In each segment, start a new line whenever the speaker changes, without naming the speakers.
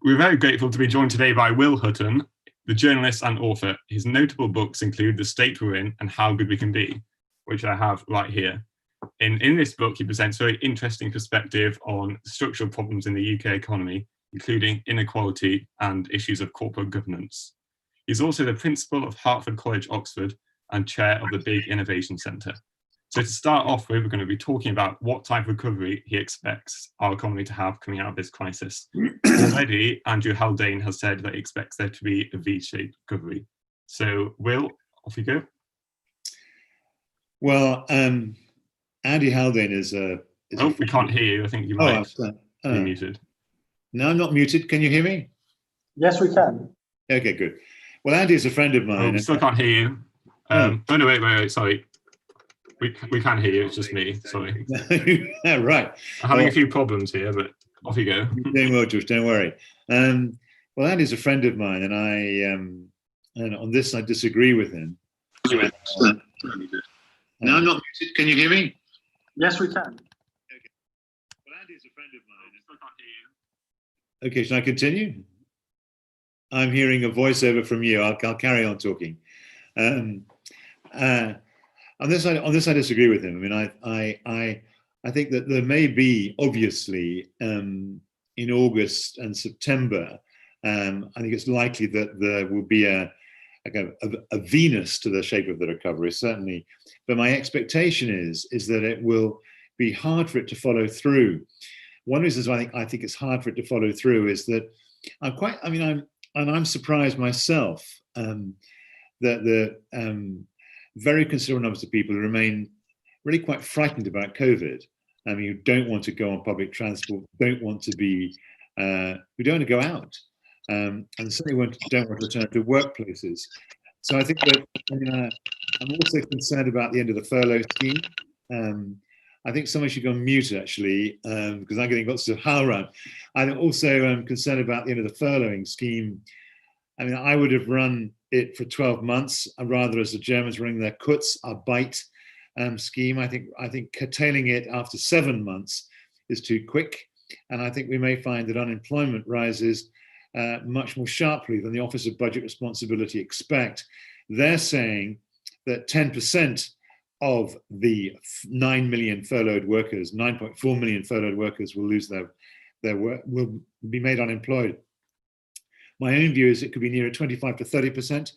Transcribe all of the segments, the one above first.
We're very grateful to be joined today by Will Hutton, the journalist and author. His notable books include The State We're In and How Good We Can Be, which I have right here. In this book, he presents a very interesting perspective on structural problems in the UK economy, including inequality and issues of corporate governance. He's also the principal of Hertford College, Oxford, and chair of the Big Innovation Centre. So to start off with, we're going to be talking about what type of recovery he expects our economy to have coming out of this crisis. Already, Andrew Haldane has said that he expects there to be a V-shaped recovery. So, Will, off you go.
Well, Andy Haldane is a...
we can't hear you. I think you might be muted.
No, I'm not muted. Can you hear me?
Yes, we can.
Okay, good. Well, Andy is a friend of mine.
We still can't hear you. No, wait, sorry. We can hear you, it's just me, sorry.
Right.
I'm having a few problems here, but off you go.
You're doing well, George, don't worry. Well, Andy's a friend of mine, and on this I disagree with him.
No,
I'm not muted. Can you hear me?
Yes, we can.
Okay. Well, Andy's a friend of mine. I still can't hear you. Okay, should I continue? I'm hearing a voiceover from you. I'll carry on talking. On this, I disagree with him. I mean, I think that there may be, obviously, in August and September, I think it's likely that there will be a Venus to the shape of the recovery, certainly. But my expectation is that it will be hard for it to follow through. One reason why I think it's hard for it to follow through is that I'm surprised myself that the very considerable numbers of people remain really quite frightened about COVID. I mean, you don't want to go on public transport, we don't want to go out, and certainly don't want to return to workplaces. So I think that I'm also concerned about the end of the furlough scheme. I think someone should go on mute, actually, because I'm getting lots of howl around. I'm also concerned about the end of the furloughing scheme. I mean, I would have run it for 12 months, rather as the Germans running their Kurzarbeit scheme. I think curtailing it after 7 months is too quick. And I think we may find that unemployment rises much more sharply than the Office of Budget Responsibility expect. They're saying that 10% of the 9 million furloughed workers, 9.4 million furloughed workers will lose their work, will be made unemployed. My own view is it could be nearer 25 to 30%.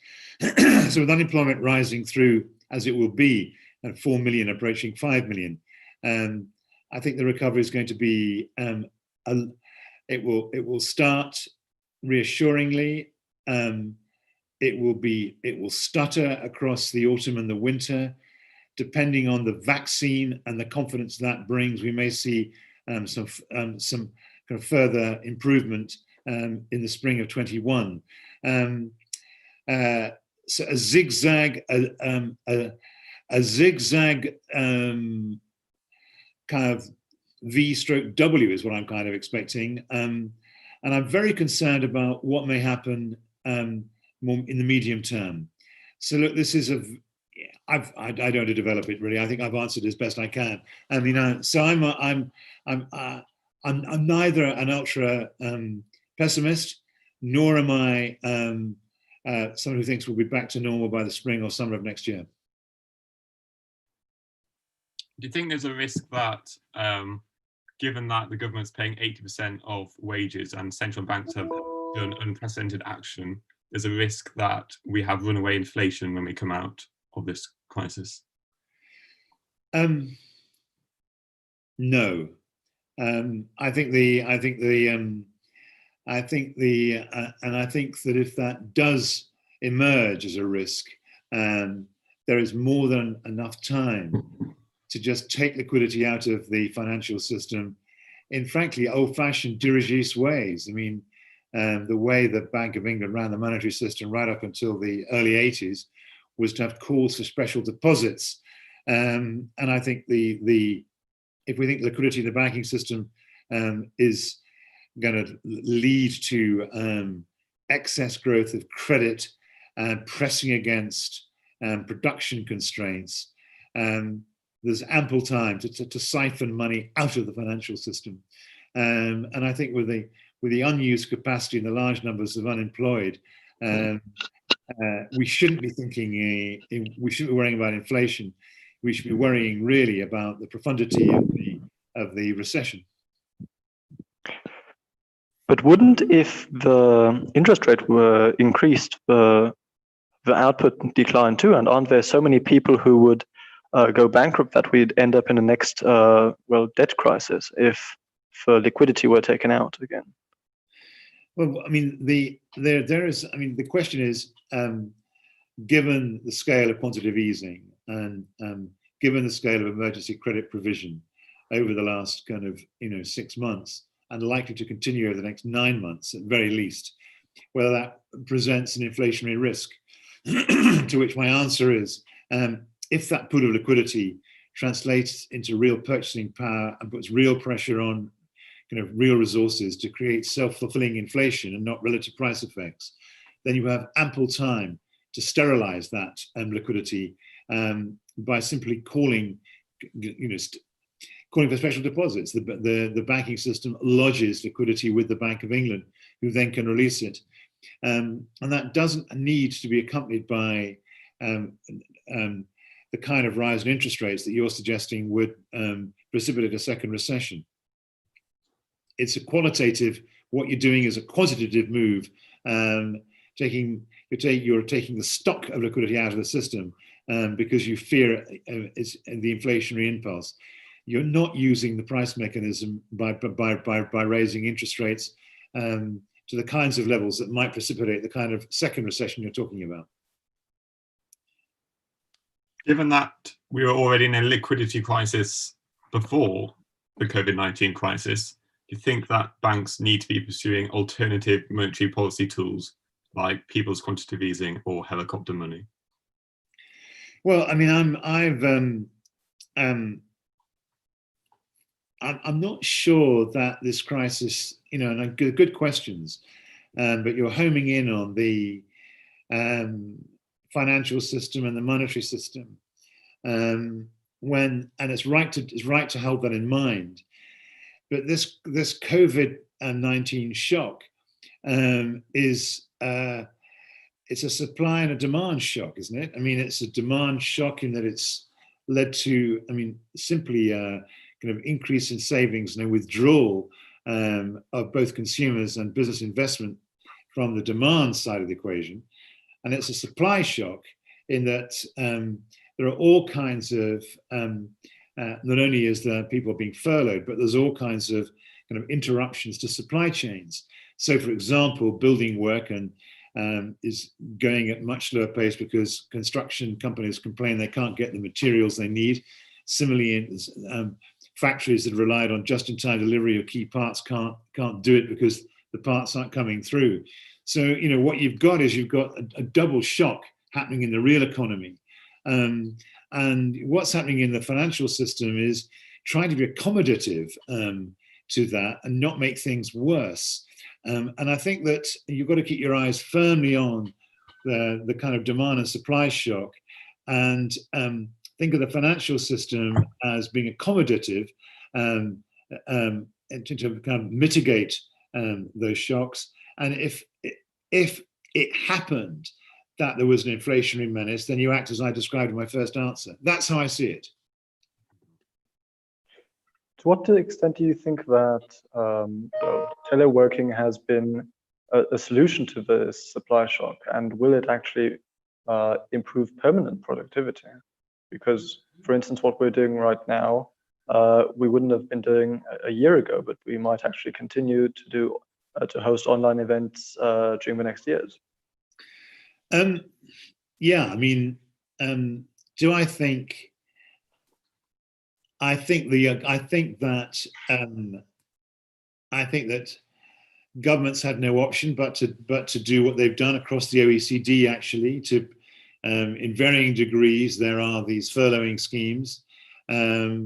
So with unemployment rising through, as it will be, and 4 million approaching 5 million, I think the recovery is going to be, it will start reassuringly. It will stutter across the autumn and the winter. Depending on the vaccine and the confidence that brings, we may see some kind of further improvement in the spring of 21. So a zigzag kind of V/W is what I'm kind of expecting. And I'm very concerned about what may happen more in the medium term. So look, this is I don't want to develop it really. I think I've answered as best I can. I mean, so I'm neither an ultra pessimist, nor am I someone who thinks we'll be back to normal by the spring or summer of next year.
Do you think there's a risk that, given that the government's paying 80% of wages and central banks have done unprecedented action, there's a risk that we have runaway inflation when we come out of this crisis? No. I think that if that does emerge as a risk, there is more than enough time to just take liquidity out of the financial system in, frankly, old-fashioned dirigiste ways. I mean, the way the Bank of England ran the monetary system right up until the early 80s was to have calls for special deposits. And I think if we think liquidity in the banking system is going to lead to excess growth of credit and pressing against production constraints, there's ample time to siphon money out of the financial system. And I think with
with the unused capacity and the large numbers of unemployed, we shouldn't be thinking, we shouldn't be worrying about inflation. We should be worrying really about the profundity of the recession.
But wouldn't, if the interest rate were increased, the output decline too? And aren't there so many people who would go bankrupt that we'd end up in the next debt crisis if liquidity were taken out again?
Well, I mean, the question is, given the scale of quantitative easing and given the scale of emergency credit provision over the last 6 months, and likely to continue over the next 9 months at very least, whether that presents an inflationary risk. To which my answer is, if that pool of liquidity translates into real purchasing power and puts real pressure on real resources to create self-fulfilling inflation and not relative price effects, then you have ample time to sterilize that liquidity by simply calling for special deposits. The banking system lodges liquidity with the Bank of England, who then can release it. And that doesn't need to be accompanied by the kind of rise in interest rates that you're suggesting would precipitate a second recession. It's a qualitative, what you're doing is a quantitative move. You're taking the stock of liquidity out of the system because you fear it's the inflationary impulse. You're not using the price mechanism by raising interest rates to the kinds of levels that might precipitate the kind of second recession you're talking about.
Given that we were already in a liquidity crisis before the COVID-19 crisis, do you think that banks need to be pursuing alternative monetary policy tools like people's quantitative easing or helicopter money?
Well, I mean, I'm not sure that this crisis, and good questions, but you're homing in on the financial system and the monetary system. And it's right to hold that in mind. But this COVID-19 shock is it's a supply and a demand shock, isn't it? I mean, it's a demand shock in that it's led to, simply kind of increase in savings and a withdrawal of both consumers and business investment from the demand side of the equation. And it's a supply shock in that there are all kinds of, not only is there people being furloughed, but there's all kinds of kind of interruptions to supply chains. So, for example, building work is going at much slower pace because construction companies complain they can't get the materials they need. Similarly, factories that relied on just-in-time delivery of key parts can't do it because the parts aren't coming through. So, what you've got a double shock happening in the real economy. And what's happening in the financial system is trying to be accommodative to that and not make things worse. And I think that you've got to keep your eyes firmly on the kind of demand and supply shock, and think of the financial system as being accommodative to kind of mitigate those shocks. And if it happened that there was an inflationary menace, then you act as I described in my first answer. That's how I see it.
To what extent do you think that teleworking has been a solution to this supply shock, and will it actually improve permanent productivity? Because, for instance, what we're doing right now, we wouldn't have been doing a year ago, but we might actually continue to do to host online events during the next years.
Yeah, I mean, do I think? I think that governments had no option but to do what they've done across the OECD. Actually, to in varying degrees, there are these furloughing schemes. It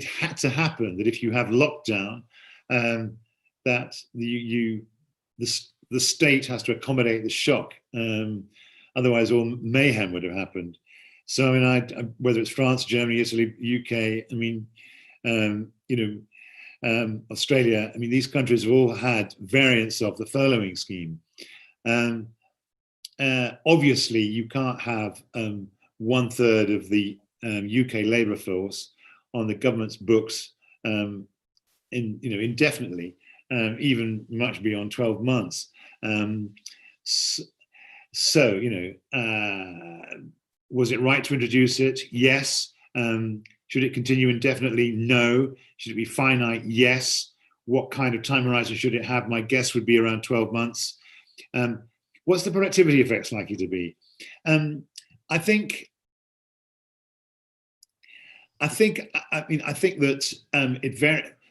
had to happen that if you have lockdown, that the state has to accommodate the shock. Otherwise, all mayhem would have happened. So, whether it's France, Germany, Italy, UK, Australia. I mean, these countries have all had variants of the furloughing scheme. Obviously, you can't have 1/3 of the UK labour force on the government's books indefinitely, even much beyond 12 months. So, was it right to introduce it? Yes. Should it continue indefinitely? No. Should it be finite? Yes. What kind of time horizon should it have? My guess would be around 12 months. What's the productivity effects likely to be? I think that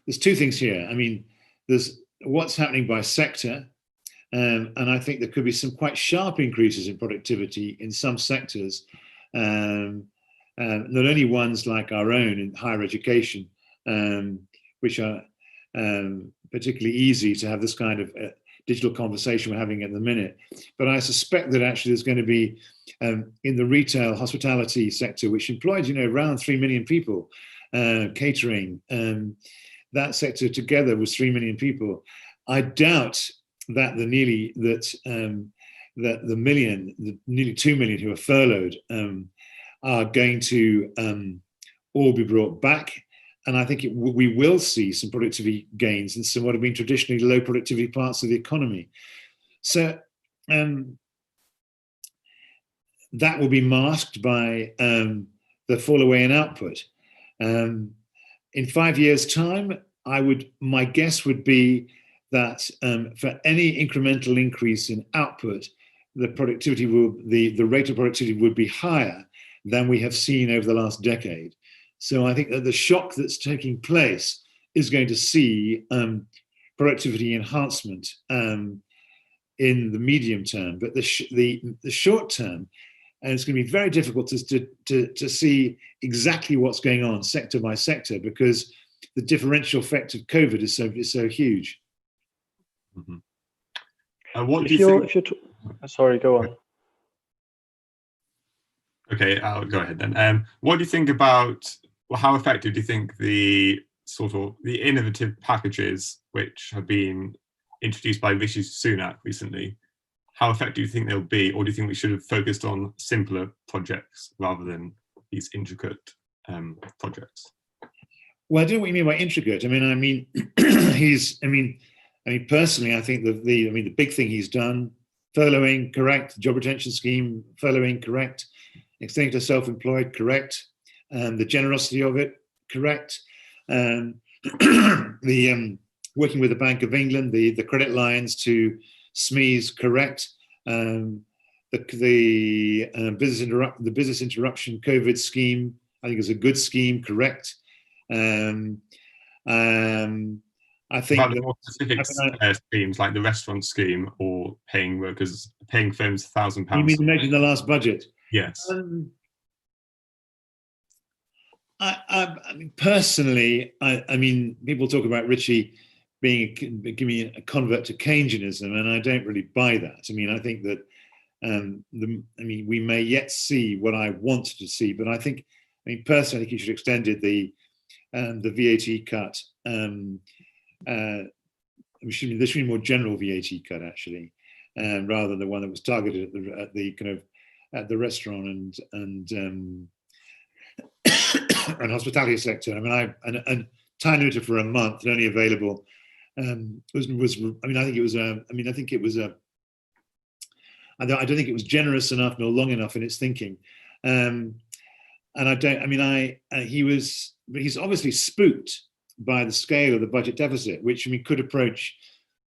there's two things here. I mean, there's what's happening by sector, and I think there could be some quite sharp increases in productivity in some sectors, not only ones like our own in higher education, which are particularly easy to have this kind of digital conversation we're having at the minute. But I suspect that actually there's going to be in the retail hospitality sector, which employs, around 3 million people, catering, that sector together was 3 million people. I doubt that the nearly 2 million who are furloughed are going to all be brought back. And I think we will see some productivity gains in some what have been traditionally low productivity parts of the economy. So that will be masked by the fall away in output. In 5 years' time, my guess would be that for any incremental increase in output, the rate of productivity would be higher than we have seen over the last decade. So I think that the shock that's taking place is going to see productivity enhancement in the medium term, but the short term, and it's going to be very difficult to see exactly what's going on sector by sector because the differential effect of COVID is so huge.
Mm-hmm. What do you think?
Sorry, go on.
Okay, I'll go ahead then. What do you think about? Well, how effective do you think the innovative packages which have been introduced by Rishi Sunak recently, how effective do you think they'll be, or do you think we should have focused on simpler projects rather than these intricate projects?
Well, I don't know what you mean by intricate. I mean, personally, I think the big thing he's done, furloughing, correct, job retention scheme, furloughing, correct, extending to self-employed, correct. The generosity of it, correct. The working with the Bank of England, the credit lines to SMEs, correct. The business interruption COVID scheme, I think is a good scheme, correct. I think
about the more specific schemes like the restaurant scheme or paying firms £1,000.
You mean making the last budget?
Yes.
I mean, personally, I mean, people talk about Richie giving a convert to Keynesianism, and I don't really buy that. I mean, I think that we may yet see what I want to see, but personally, I think he should have extended the VAT cut. There should be more general VAT cut actually, rather than the one that was targeted at the restaurant and hospitality sector. I mean, and time limited for a month and only available I don't think it was generous enough nor long enough in its thinking. He's obviously spooked by the scale of the budget deficit, which could approach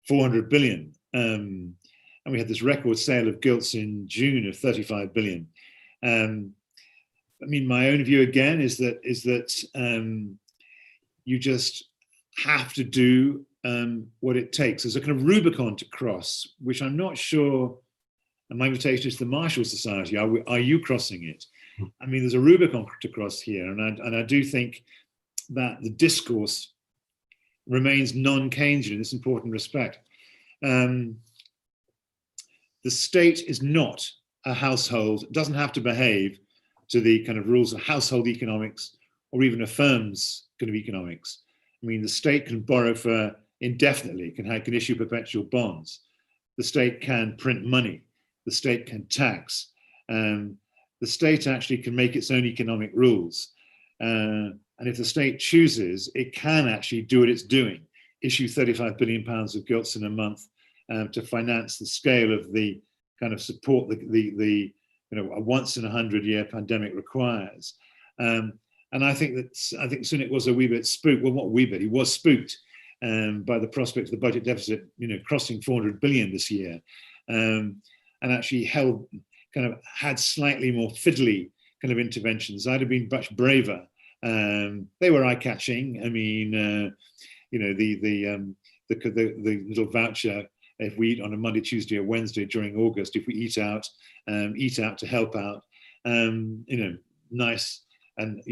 400 billion. And we had this record sale of gilts in June of 35 billion. My own view again is that you just have to do what it takes. There's a kind of Rubicon to cross, which I'm not sure. And my invitation is to the Marshall Society. Are you crossing it? I mean, there's a Rubicon to cross here, and I do think that the discourse remains non-Keynesian in this important respect. The state is not a household; it doesn't have to behave to the kind of rules of household economics or even a firm's kind of economics.
I mean, the state can borrow for indefinitely, can issue perpetual bonds. The state can print money. The state can tax. The state actually can make its own economic rules. And if the state chooses, it can actually do what it's doing, issue £35 billion of gilts in a month to finance the scale of the kind of support the a once in 100-year pandemic requires. And I think Sunak was a wee bit spooked. Well, not a wee bit. He was spooked by the prospect of the budget deficit, crossing 400 billion this year, and actually had slightly more fiddly kind of interventions. I'd have been much braver. They were eye-catching. I mean, the little voucher, if we eat on a Monday, Tuesday, or Wednesday during August, if we eat out to help out, nice, and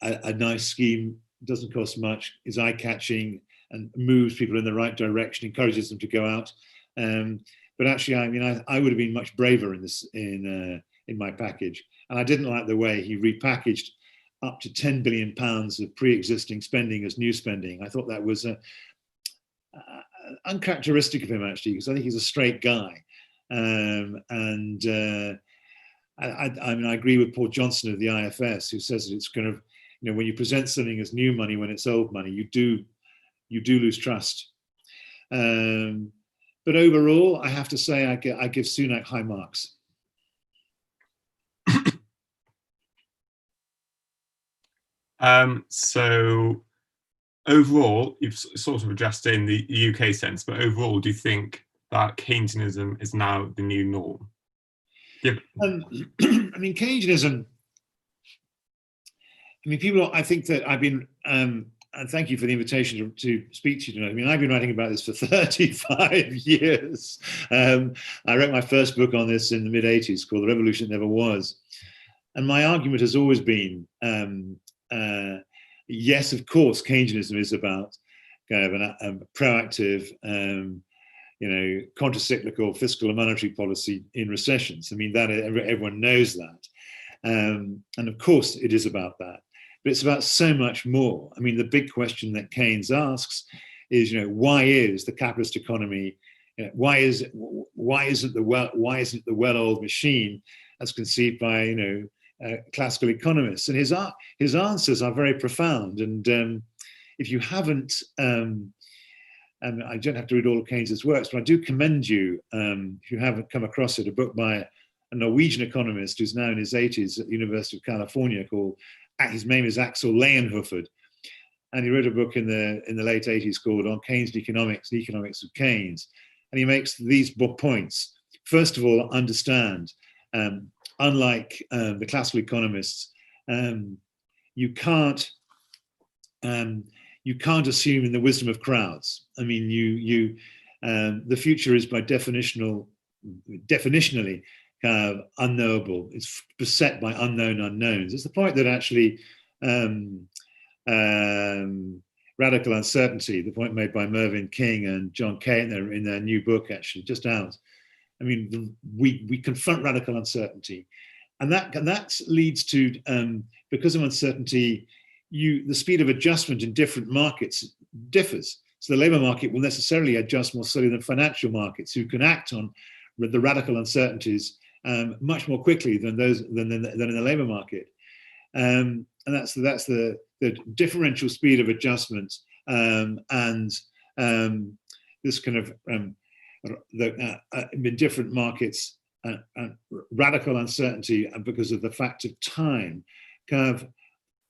a nice scheme, doesn't cost much, is eye-catching and moves people in the right direction, encourages them to go out. But actually, I would have been much braver in this in my package, and I didn't like the way he repackaged up to £10 billion of pre-existing spending as new spending. I thought that was uncharacteristic of him, actually, because I think he's a straight guy. I agree with Paul Johnson of the IFS, who says that it's kind of, when you present something as new money when it's old money, you do lose trust. But overall, I have to say I give Sunak high marks.
So overall, you've sort of addressed it in the UK sense, but overall, do you think that Keynesianism is now the new norm?
Keynesianism, people, I think that I've been, and thank you for the invitation to speak to you tonight. I've been writing about this for 35 years. I wrote my first book on this in the mid-80s called The Revolution That Never Was. And my argument has always been, yes, of course, Keynesianism is about kind of a proactive, counter-cyclical fiscal and monetary policy in recessions. That everyone knows that. And of course it is about that. But it's about so much more. The big question that Keynes asks is, why is the capitalist economy, why isn't the well-oiled machine as conceived by, classical economists? And his answers are very profound. And if you haven't, and I don't have to read all of Keynes's works, but I do commend you, if you haven't come across it, a book by a Norwegian economist who's now in his 80s at the University of California called, his name is Axel Leyenhofer, and he wrote a book in the late 80s called On Keynesian Economics, the Economics of Keynes. And he makes these points. First of all, understand, unlike the classical economists, you can't assume in the wisdom of crowds. The future is by definitionally unknowable. It's beset by unknown unknowns. It's the point that actually radical uncertainty, the point made by Mervyn King and John Kajetan in their new book, actually just out. We confront radical uncertainty, and that leads to, because of uncertainty, the speed of adjustment in different markets differs. So the labour market will necessarily adjust more slowly than financial markets, who can act on the radical uncertainties much more quickly than in the labour market. And that's the differential speed of adjustment, and this kind of in different markets, radical uncertainty, and because of the fact of time, kind of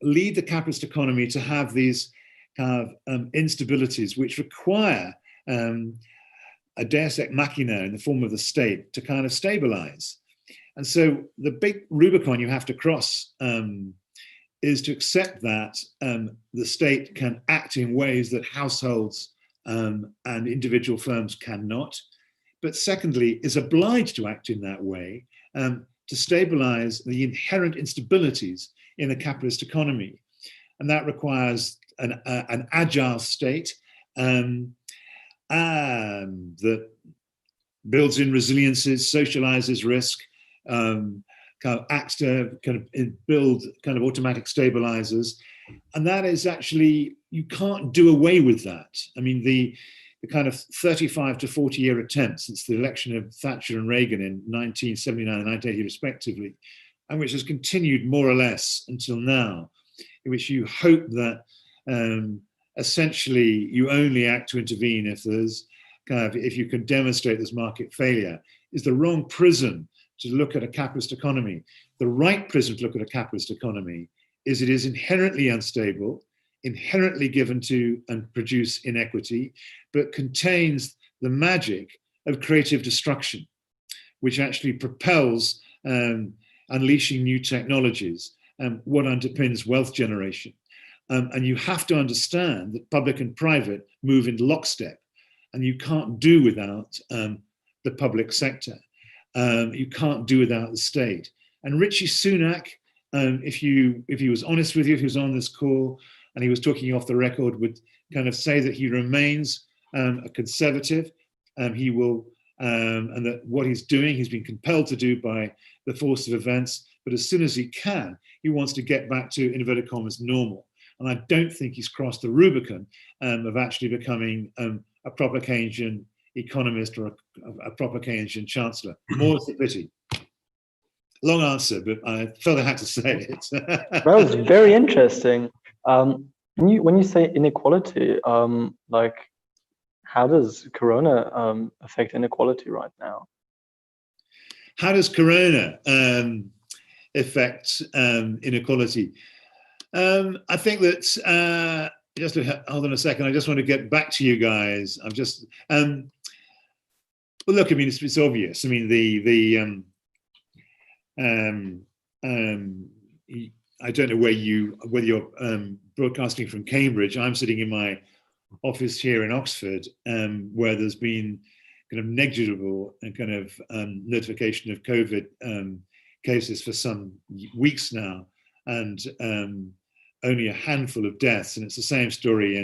lead the capitalist economy to have these kind of instabilities which require a deus ex machina in the form of the state to kind of stabilize. And so the big Rubicon you have to cross is to accept that the state can act in ways that households and individual firms cannot, but secondly, is obliged to act in that way to stabilize the inherent instabilities in the capitalist economy. And that requires an agile state that builds in resiliences, socializes risk, kind of acts to kind of build kind of automatic stabilizers,
And that is actually, you can't do away with that. I mean, the kind of 35 to 40 year attempt since the election of Thatcher and Reagan in 1979 and 1980 respectively, and which has continued more or less until now, in which you hope that essentially you only act to intervene if there's if you can demonstrate there's market failure, is the wrong prism to look at a capitalist economy. The right prism to look at a capitalist economy is it is inherently unstable, inherently given to and produce inequity, but contains the magic of creative destruction, which actually propels unleashing new technologies, what underpins wealth generation. And you have to understand that public and private move in lockstep, and you can't do without the public sector. You can't do without the state. And Rishi Sunak, if he was honest with you, if he was on this call and he was talking off the record, would kind of say that he remains a conservative. He will, and that what he's doing, he's been compelled to do by the force of events. But as soon as he can, he wants to get back to, in inverted commas, normal. And I don't think he's crossed the Rubicon of actually becoming a proper Keynesian economist or a proper Keynesian chancellor. More is a pity. Long answer, but I felt I had to say it.
That was very interesting. When you say inequality, like, how does Corona affect inequality right now?
How does Corona affect inequality? I think that just hold on a second. I just want to get back to you guys. I'm just well, look. I mean, it's obvious. I mean, I don't know whether you're broadcasting from Cambridge. I'm sitting in my office here in Oxford, where there's been kind of negligible and kind of notification of COVID cases for some weeks now, and only a handful of deaths. And it's the same story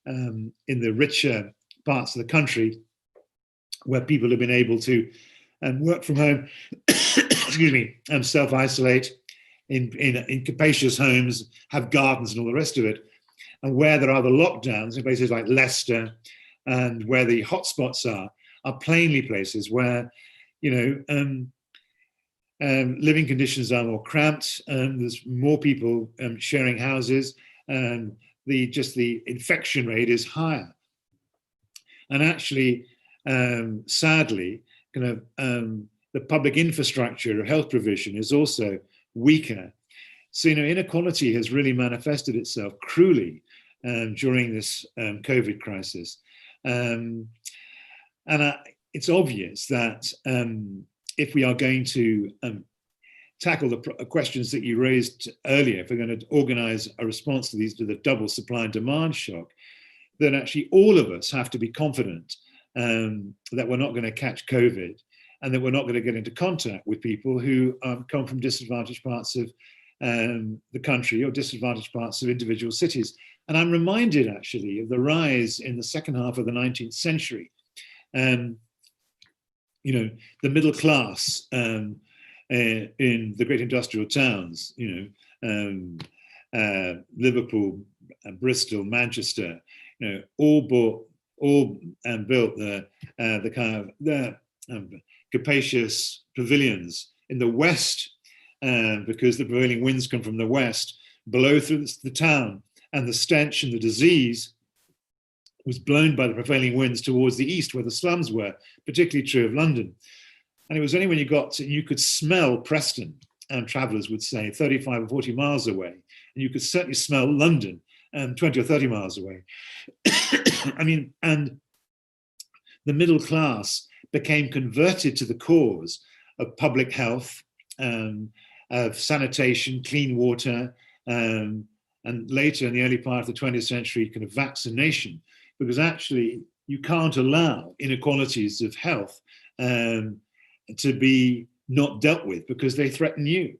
in the richer parts of the country, where people have been able to work from home, excuse me, self-isolate in capacious homes, have gardens and all the rest of it. And where there are the lockdowns in places like Leicester and where the hotspots are plainly places where, you know, living conditions are more cramped, there's more people sharing houses, and the infection rate is higher. And actually, sadly, kind of the public infrastructure of health provision is also weaker. So, you know, inequality has really manifested itself cruelly during this COVID crisis. And it's obvious that if we are going to tackle the questions that you raised earlier, if we're going to organize a response to the double supply and demand shock, then actually all of us have to be confident that we're not going to catch COVID, and that we're not going to get into contact with people who come from disadvantaged parts of the country or disadvantaged parts of individual cities. And I'm reminded actually of the rise in the second half of the 19th century. You know, the middle class in the great industrial towns, you know, Liverpool, Bristol, Manchester, you know, all built the kind of the capacious pavilions in the west, because the prevailing winds come from the west, blow through the town, and the stench and the disease was blown by the prevailing winds towards the east, where the slums were, particularly true of London. And it was only when you could smell Preston, and travellers would say 35 or 40 miles away, and you could certainly smell London 20 or 30 miles away. I mean, and the middle class became converted to the cause of public health, of sanitation, clean water, and later in the early part of the 20th century, kind of vaccination, because actually you can't allow inequalities of health to be not dealt with because they threaten you.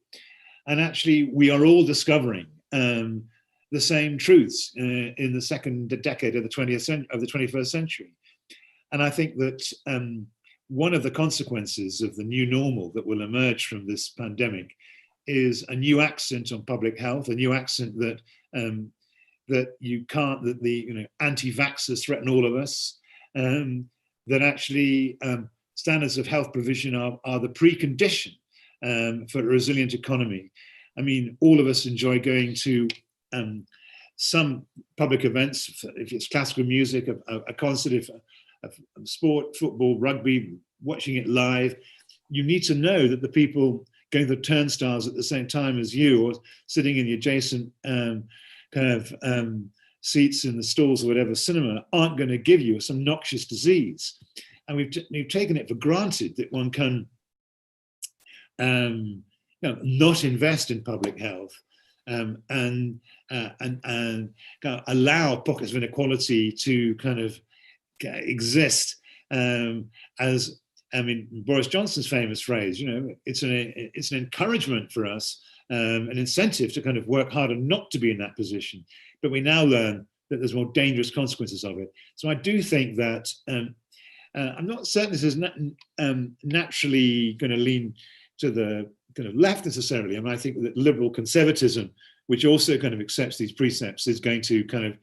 And actually we are all discovering the same truths in the second decade of the 21st century. And I think that one of the consequences of the new normal that will emerge from this pandemic is a new accent on public health, a new accent that that you can't, that the anti-vaxxers threaten all of us, that actually standards of health provision are the precondition for a resilient economy. I mean, all of us enjoy going to some public events, if it's classical music, a concert, of sport, football, rugby, watching it live. You need to know that the people going to the turnstiles at the same time as you, or sitting in the adjacent seats in the stalls or whatever cinema, aren't going to give you some noxious disease. And we've taken it for granted that one can not invest in public health and allow pockets of inequality to kind of exist as, I mean, Boris Johnson's famous phrase, it's an encouragement for us, an incentive to kind of work harder not to be in that position. But we now learn that there's more dangerous consequences of it. So I do think that I'm not certain this is naturally going to lean to the kind of left necessarily. I mean, I think that liberal conservatism, which also kind of accepts these precepts, is going to kind of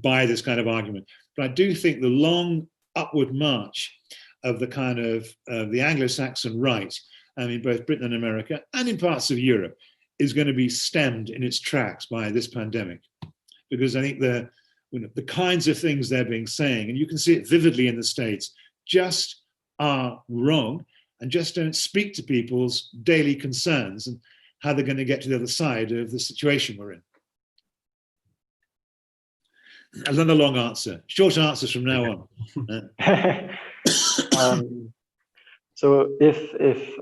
buy this kind of argument. But I do think the long upward march of the kind of the Anglo-Saxon right, in both Britain and America, and in parts of Europe, is going to be stemmed in its tracks by this pandemic. Because I think the kinds of things they're being saying, and you can see it vividly in the States, just are wrong and just don't speak to people's daily concerns and how they're going to get to the other side of the situation we're in. Another long answer. Short answers from now
on. So if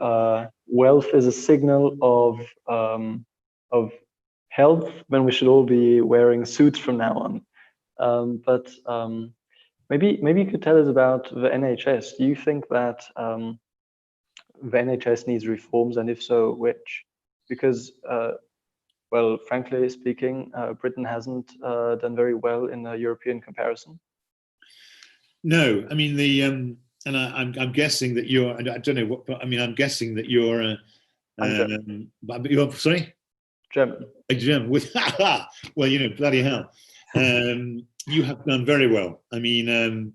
wealth is a signal of health, then we should all be wearing suits from now on. But maybe you could tell us about the NHS. Do you think that the NHS needs reforms, and if so, which? Because, well, frankly speaking, Britain hasn't done very well in a European comparison.
No, I mean and I'm guessing that you're. I don't know what, but I mean, I'm guessing that you're. You're sorry.
German.
German with well, bloody hell. You have done very well. I mean,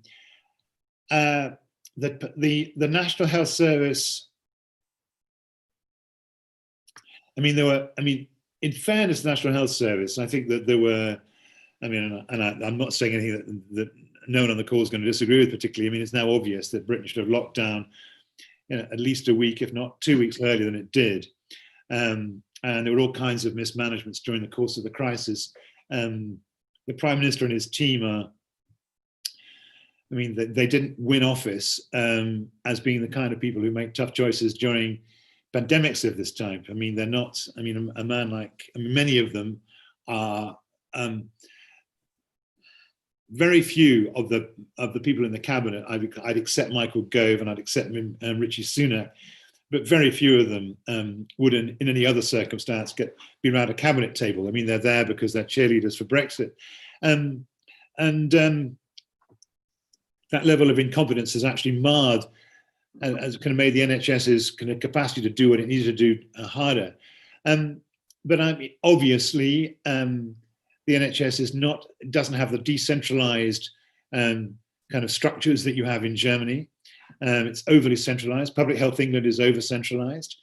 the National Health Service. I mean, in fairness, the National Health Service, I think that there were. I mean, and I'm not saying anything that no one on the call is going to disagree with particularly. I mean, it's now obvious that Britain should have locked down at least a week, if not 2 weeks earlier than it did. And there were all kinds of mismanagements during the course of the crisis. The Prime Minister and his team they didn't win office as being the kind of people who make tough choices during pandemics of this type. I mean, they're not, a man like, many of them are, very few of the people in the cabinet, I'd accept Michael Gove and I'd accept Rishi Sunak, but very few of them would in any other circumstance be around a cabinet table. I mean, they're there because they're cheerleaders for Brexit. And that level of incompetence has actually marred, has kind of made the NHS's kind of capacity to do what it needed to do harder. But I mean, obviously, the NHS doesn't have the decentralized kind of structures that you have in Germany. It's overly centralized. Public Health England is over centralized.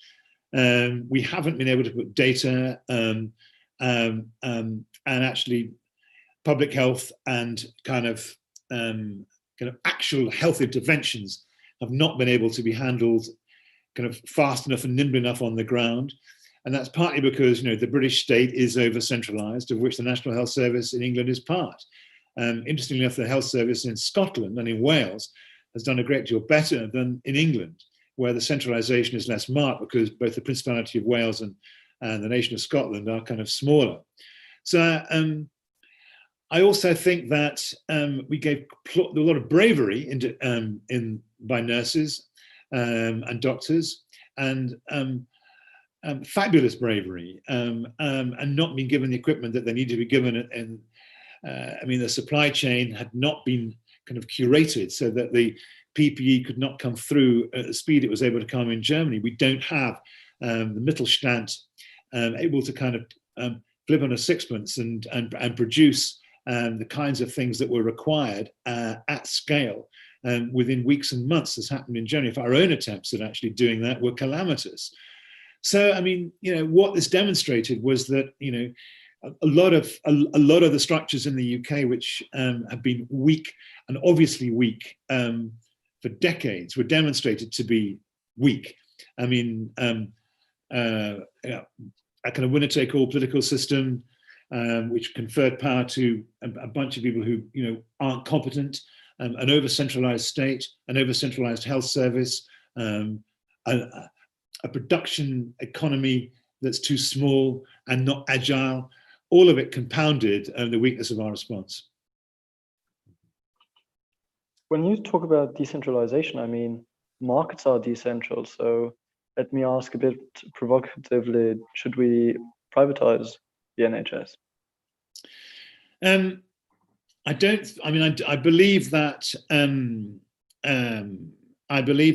We haven't been able to put data and actually public health and kind of actual health interventions have not been able to be handled kind of fast enough and nimble enough on the ground. And that's partly because, the British state is over-centralised, of which the National Health Service in England is part. Interestingly enough, the health service in Scotland and in Wales has done a great deal better than in England, where the centralisation is less marked because both the Principality of Wales and the nation of Scotland are kind of smaller. So I also think that we gave a lot of bravery by nurses and doctors, and fabulous bravery, and not being given the equipment that they needed to be given. And the supply chain had not been kind of curated so that the PPE could not come through at the speed it was able to come in Germany. We don't have the Mittelstand able to kind of
flip on a sixpence and produce the kinds of things that were required at scale within weeks and months, as happened in Germany. If our own attempts at actually doing that were calamitous. So, I mean, what this demonstrated was that, a lot of the structures in the UK, which have been weak and obviously weak for decades, were demonstrated to be weak. I mean, a kind of winner-take-all political system, which conferred power to a bunch of people who aren't competent, an over-centralized state, an over-centralized health service, a production economy that's too small and not agile. All of it compounded the weakness of our response.
When you talk about decentralization, I mean, markets are decentral. So let me ask a bit provocatively, should we privatize the NHS?
I believe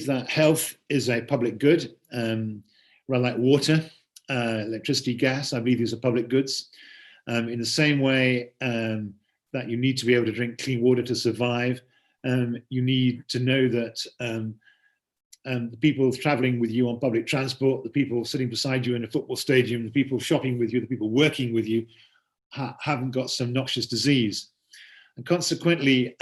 that health is a public good, rather like water, electricity, gas. I believe these are public goods. In the same way that you need to be able to drink clean water to survive, you need to know that the people traveling with you on public transport, the people sitting beside you in a football stadium, the people shopping with you, the people working with you, haven't got some noxious disease. And consequently,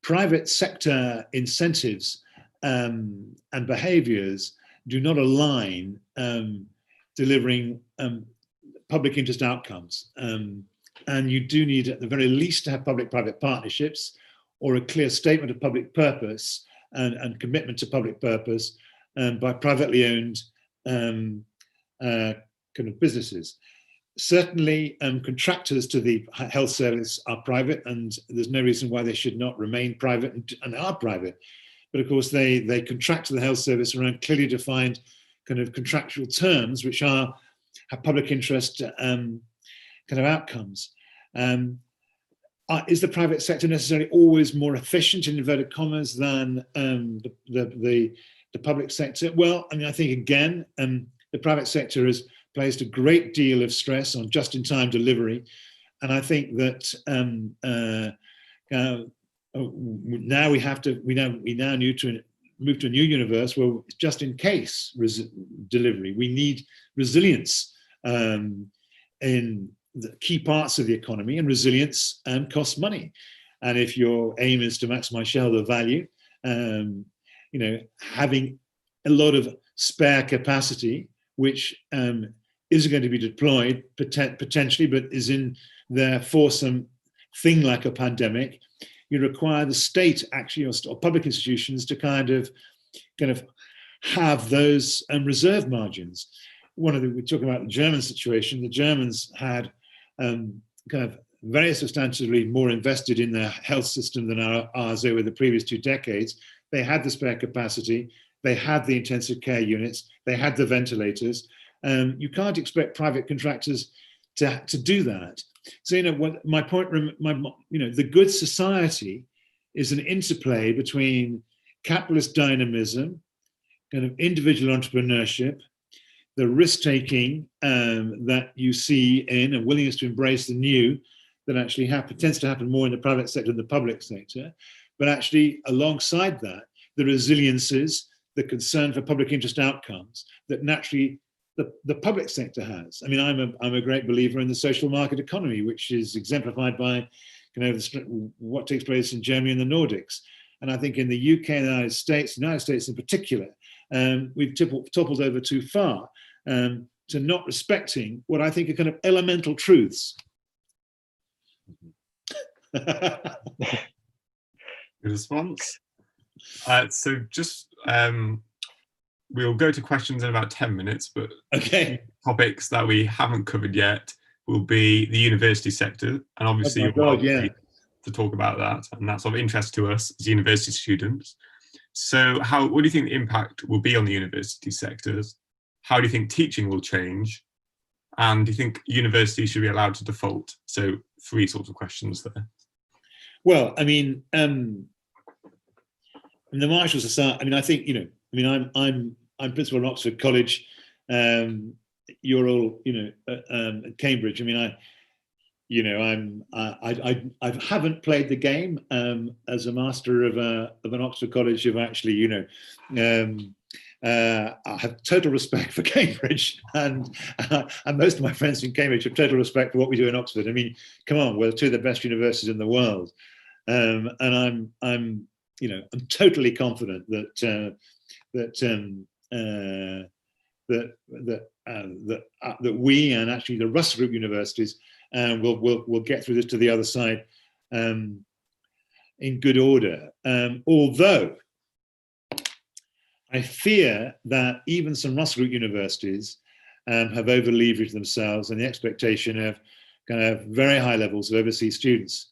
private sector incentives and behaviors do not align delivering public interest outcomes. And you do need, at the very least, to have public-private partnerships or a clear statement of public purpose and commitment to public purpose by privately owned kind of businesses. Certainly, contractors to the health service are private, and there's no reason why they should not remain private and are private. But of course, they contract to the health service around clearly defined kind of contractual terms, which have public interest kind of outcomes. Is the private sector necessarily always more efficient, in inverted commas, than the public sector? Well, I mean, I think again, the private sector has placed a great deal of stress on just-in-time delivery, and I think that now we now need to move to a new universe where it's just in case delivery. We need resilience in the key parts of the economy, and resilience costs money. And if your aim is to maximize shareholder value, having a lot of spare capacity, which is going to be deployed potentially, but is in there for some thing like a pandemic, you require the state actually, or public institutions, to kind of have those reserve margins. We're talking about the German situation. The Germans had kind of very substantially more invested in their health system than ours over the previous 2 decades. They had the spare capacity, they had the intensive care units, they had the ventilators. You can't expect private contractors to do that. So, my point, the good society is an interplay between capitalist dynamism, kind of individual entrepreneurship, the risk-taking that you see in a willingness to embrace the new that actually tends to happen more in the private sector than the public sector, but actually alongside that, the resiliences, the concern for public interest outcomes that naturally the public sector has. I mean, I'm a great believer in the social market economy, which is exemplified by what takes place in Germany and the Nordics. And I think in the UK and the United States in particular, we've toppled over too far to not respecting what I think are kind of elemental truths.
Good response. So just we'll go to questions in about 10 minutes, but
okay.
Topics that we haven't covered yet will be the university sector, and obviously you're welcome to talk about that, and that's of interest to us as university students. So what do you think the impact will be on the university sectors? How do you think teaching will change? And do you think universities should be allowed to default? So 3 sorts of questions there.
Well, I mean, in the Marshall Society, I mean, I think, I'm principal of Oxford College.
you're all, at Cambridge. I mean, I haven't played the game as a master of an Oxford College who've actually, I have total respect for Cambridge, and most of my friends in Cambridge have total respect for what we do in Oxford. I mean, come on, we're two of the best universities in the world, and I'm totally confident that we and actually the Russell Group universities will get through this to the other side in good order. Although I fear that even some Russell Group universities have over-leveraged themselves in the expectation of kind of very high levels of overseas students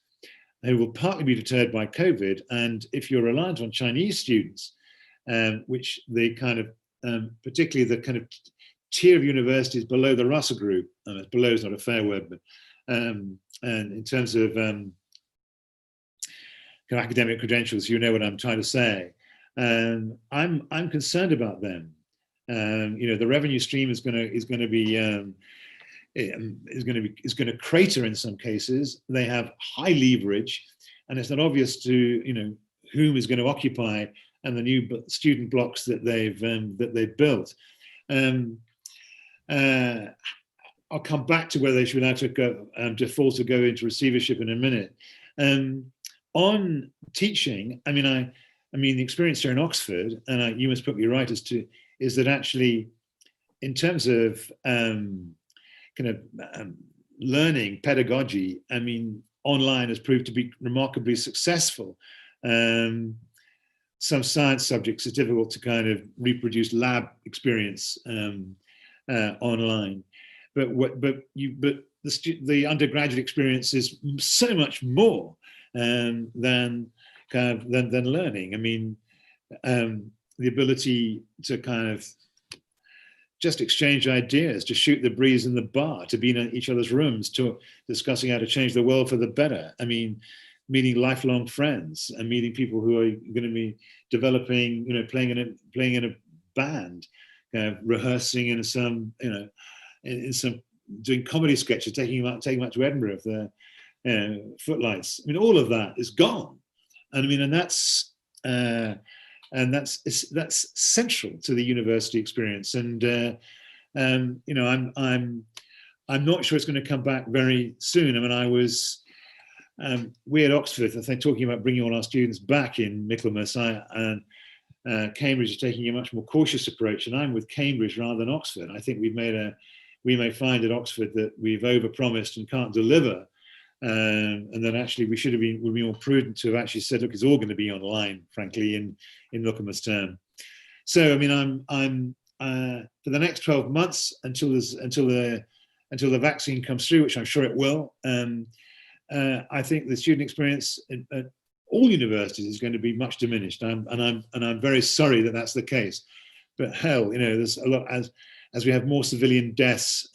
who will partly be deterred by COVID. And if you're reliant on Chinese students, which the kind of, particularly the kind of tier of universities below the Russell Group, below is not a fair word, but and in terms of kind of academic credentials, you know what I'm trying to say. I'm concerned about them. The revenue stream is going to crater in some cases. They have high leverage, and it's not obvious to whom is going to occupy and the new student blocks that they've built. I'll come back to whether they should now default to go into receivership in a minute. On teaching, I mean the experience here in Oxford, and you must put me right is that actually, in terms of learning pedagogy, I mean, online has proved to be remarkably successful. Some science subjects is difficult to kind of reproduce lab experience online, but the undergraduate experience is so much more than learning. I mean, the ability to kind of just exchange ideas, to shoot the breeze in the bar, to be in each other's rooms, to discussing how to change the world for the better. I mean, meeting lifelong friends and meeting people who are going to be developing, playing in a band, rehearsing in some, doing comedy sketches, taking them out to Edinburgh for footlights. I mean, all of that is gone. And I mean, that's central to the university experience. And I'm not sure it's going to come back very soon. I mean, we at Oxford, I think, talking about bringing all our students back in Michaelmas, and Cambridge is taking a much more cautious approach, and I'm with Cambridge rather than Oxford. I think we may find at Oxford that we've overpromised and can't deliver. And then actually would be more prudent to have actually said, look, it's all going to be online, frankly, in Michaelmas term. So, I mean, I'm for the next 12 months until the vaccine comes through, which I'm sure it will. I think the student experience at all universities is going to be much diminished, and I'm very sorry that that's the case. But hell, there's a lot as we have more civilian deaths.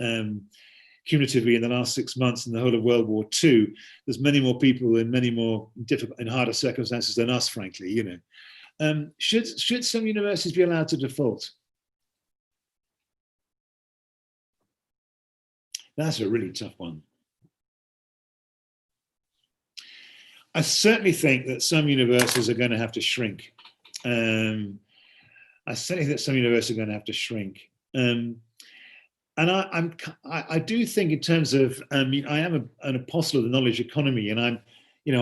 Cumulatively in the last 6 months in the whole of World War II, there's many more people in many more difficult and harder circumstances than us, frankly. Should some universities be allowed to default? That's a really tough one. I certainly think that some universities are going to have to shrink. And I do think in terms of, I am an apostle of the knowledge economy, and I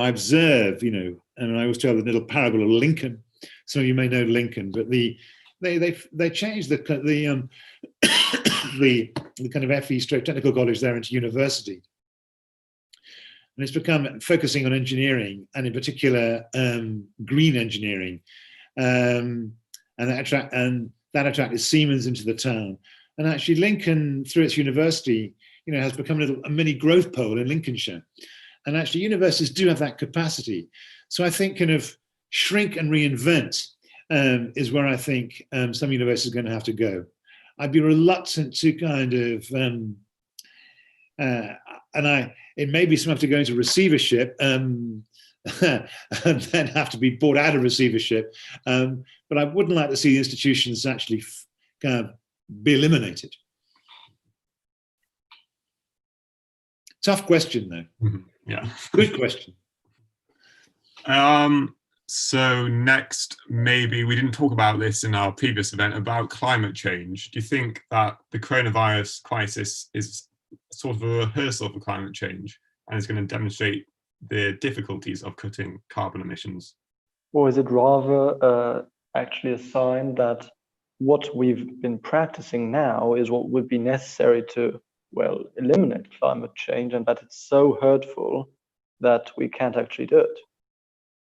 observe, and I always tell the little parable of Lincoln. Some of you may know Lincoln, but they changed the kind of FE stroke technical college there into university. And it's become focusing on engineering, and in particular, green engineering. And that attracted Siemens into the town. And actually Lincoln, through its university, has become a mini growth pole in Lincolnshire. And actually universities do have that capacity. So I think kind of shrink and reinvent is where I think some universities are going to have to go. I'd be reluctant to kind of, it may be some have to go into receivership and then have to be bought out of receivership. But I wouldn't like to see the institutions actually kind of
be eliminated? Tough question, though.
Yeah.
Good question.
So next, maybe we didn't talk about this in our previous event about climate change. Do you think that the coronavirus crisis is sort of a rehearsal for climate change and is going to demonstrate the difficulties of cutting carbon emissions?
Or is it rather actually a sign that what we've been practicing now is what would be necessary to, well, eliminate climate change, and that it's so hurtful that we can't actually do it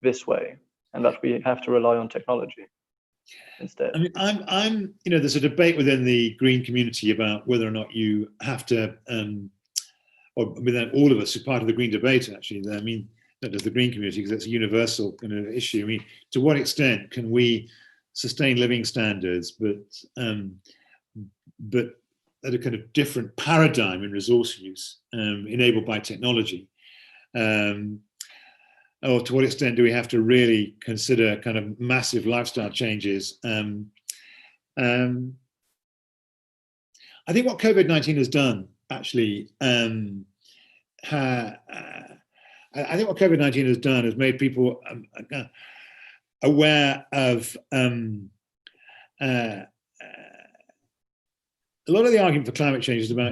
this way, and that we have to rely on technology instead?
I mean, I'm, there's a debate within the green community about whether or not you have to, or within all of us who are part of the green debate, actually. I mean, not just the green community, because it's a universal kind of issue. I mean, to what extent can we sustain living standards, but at a kind of different paradigm in resource use, enabled by technology? Or to what extent do we have to really consider kind of massive lifestyle changes? I think what COVID-19 has done, actually, I think what COVID-19 has done is made people aware of a lot of the argument for climate change is about,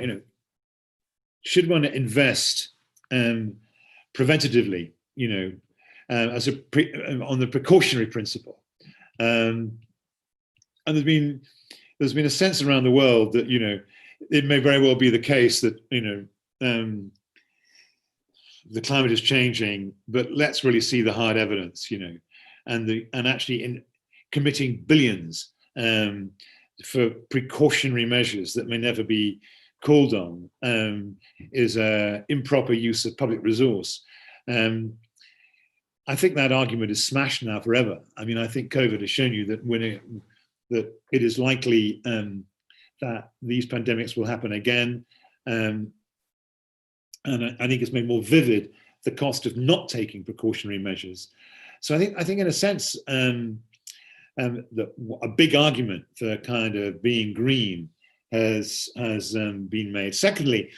should one invest preventatively, as on the precautionary principle, and there's been a sense around the world that it may very well be the case that the climate is changing, but let's really see the hard evidence, and actually in committing billions for precautionary measures that may never be called on is an improper use of public resource. I think that argument is smashed now forever. I mean, I think COVID has shown you that that it is likely that these pandemics will happen again. And I think it's made more vivid the cost of not taking precautionary measures. So I think in a sense, a big argument for kind of being green has been made. Secondly,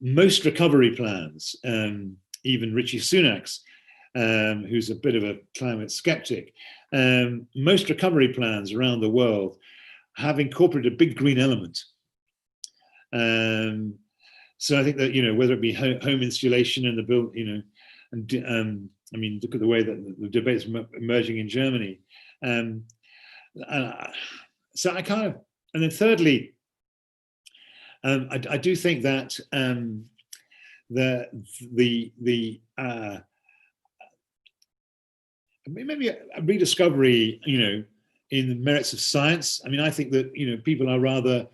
most recovery plans, even Rishi Sunak's, who's a bit of a climate skeptic, most recovery plans around the world have incorporated a big green element. So I think that, whether it be home insulation and the build, and I mean, look at the way that the debate's emerging in Germany. So I kind of, and then thirdly, I do think that maybe a rediscovery, in the merits of science. I mean, I think that people are rather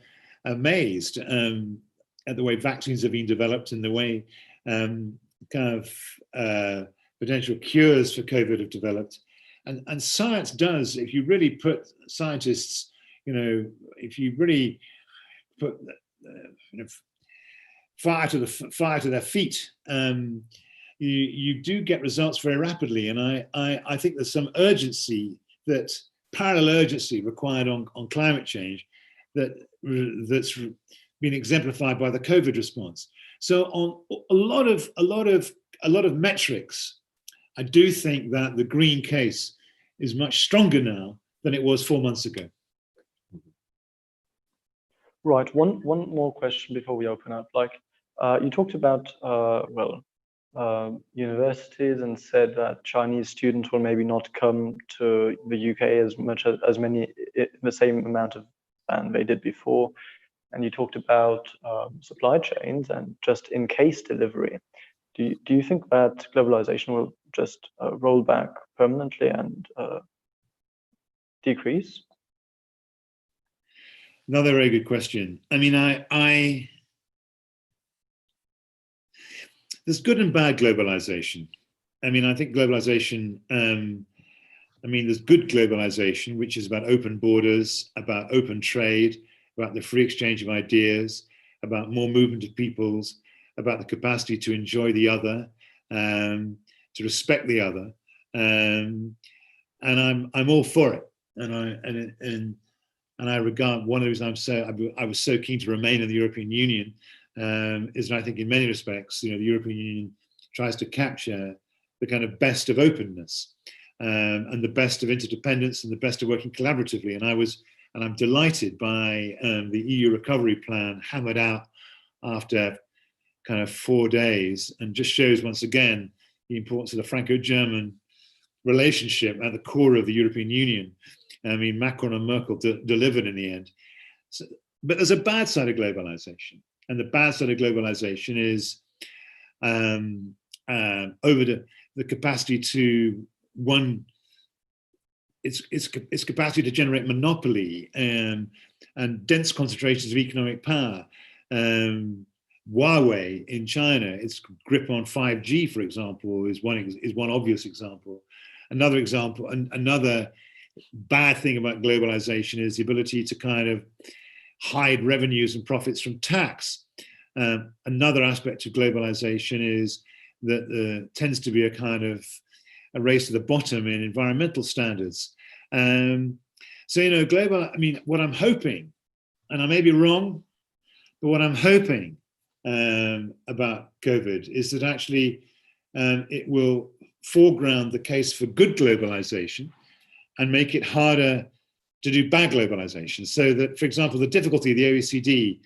amazed at the way vaccines have been developed and the way kind of potential cures for COVID have developed. And science does, if you really put scientists, if you really put fire to their feet, you do get results very rapidly. And I think there's some urgency, parallel urgency required on climate change that's been exemplified by the COVID response. So on a lot of metrics, I do think that the green case is much stronger now than it was 4 months ago.
Right. One more question before we open up. Like, you talked about universities and said that Chinese students will maybe not come to the UK as much as many, the same amount of than they did before. And you talked about supply chains and just in case delivery. Do you think that globalization will just roll back permanently and decrease?
Another very good question. I mean, there's good and bad globalization. I mean, I think globalization, there's good globalization, which is about open borders, about open trade, about the free exchange of ideas, about more movement of peoples, about the capacity to enjoy the other, to respect the other, and I'm all for it. And
and I regard one of the reasons I was so keen to remain in the European Union is that I think in many respects, the European Union tries to capture the kind of best of openness and the best of interdependence and the best of working collaboratively. And I'm delighted by the EU recovery plan hammered out after kind of 4 days, and just shows once again the importance of the Franco-German relationship at the core of the European Union. I mean, Macron and Merkel delivered in the end. So, but there's a bad side of globalization, and the bad side of globalization is over the capacity to its capacity to generate monopoly and dense concentrations of economic power. Huawei in China, its grip on 5G, for example, is one obvious example. Another example, another bad thing about globalization is the ability to kind of hide revenues and profits from tax. Another aspect of globalization is that there tends to be a kind of a race to the bottom in environmental standards. So, what I'm hoping, and I may be wrong, but what I'm hoping about COVID is that actually it will foreground the case for good globalization and make it harder to do bad globalization. So that, for example, the difficulty the OECD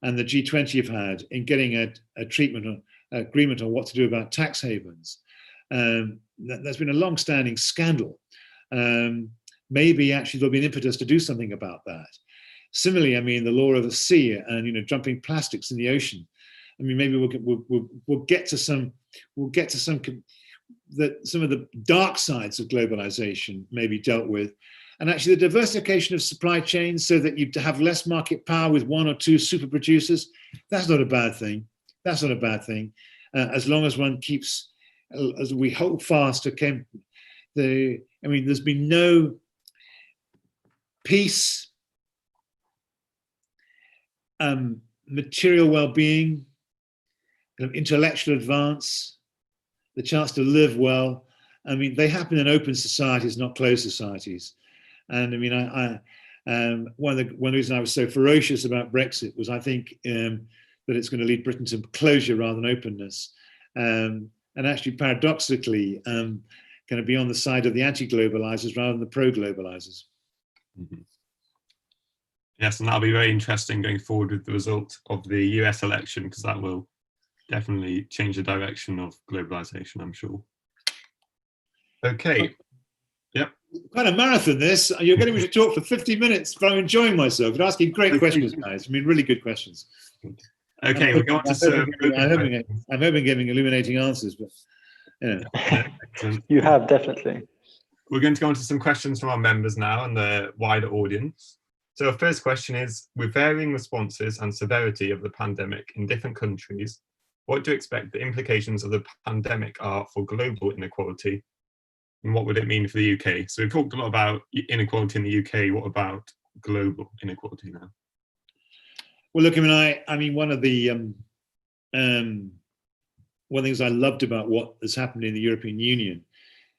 and the G20 have had in getting a agreement on what to do about tax havens, there's been a long-standing scandal. Maybe actually there'll be an impetus to do something about that. Similarly, I mean, the law of the sea and dumping plastics in the ocean. I mean, maybe we'll get to some of the dark sides of globalization may be dealt with, and actually the diversification of supply chains so that you have less market power with one or two super producers. That's not a bad thing. That's not a bad thing, as long as one keeps, as we hold fast to there's been no peace, material well-being, intellectual advance, the chance to live well. I mean, they happen in open societies, not closed societies. And I mean, one of the reasons I was so ferocious about Brexit was I think that it's going to lead Britain to closure rather than openness. And actually, paradoxically, going to be on the side of the anti-globalizers rather than the pro-globalizers.
Mm-hmm. Yes, and that'll be very interesting going forward with the result of the US election, because that will definitely change the direction of globalization, I'm sure. Okay. Yep.
Quite a marathon, this. You're getting me to talk for 50 minutes, but I'm enjoying myself. You're asking great questions, guys. I mean, really good questions.
Okay, we'll go on to some.
I'm hoping giving illuminating answers, but
you have definitely.
We're going to go on to some questions from our members now and the wider audience. So our first question is, with varying responses and severity of the pandemic in different countries, what do you expect the implications of the pandemic are for global inequality? And what would it mean for the UK? So we've talked a lot about inequality in the UK. What about global inequality now?
Well, look, I mean, one of the things I loved about what has happened in the European Union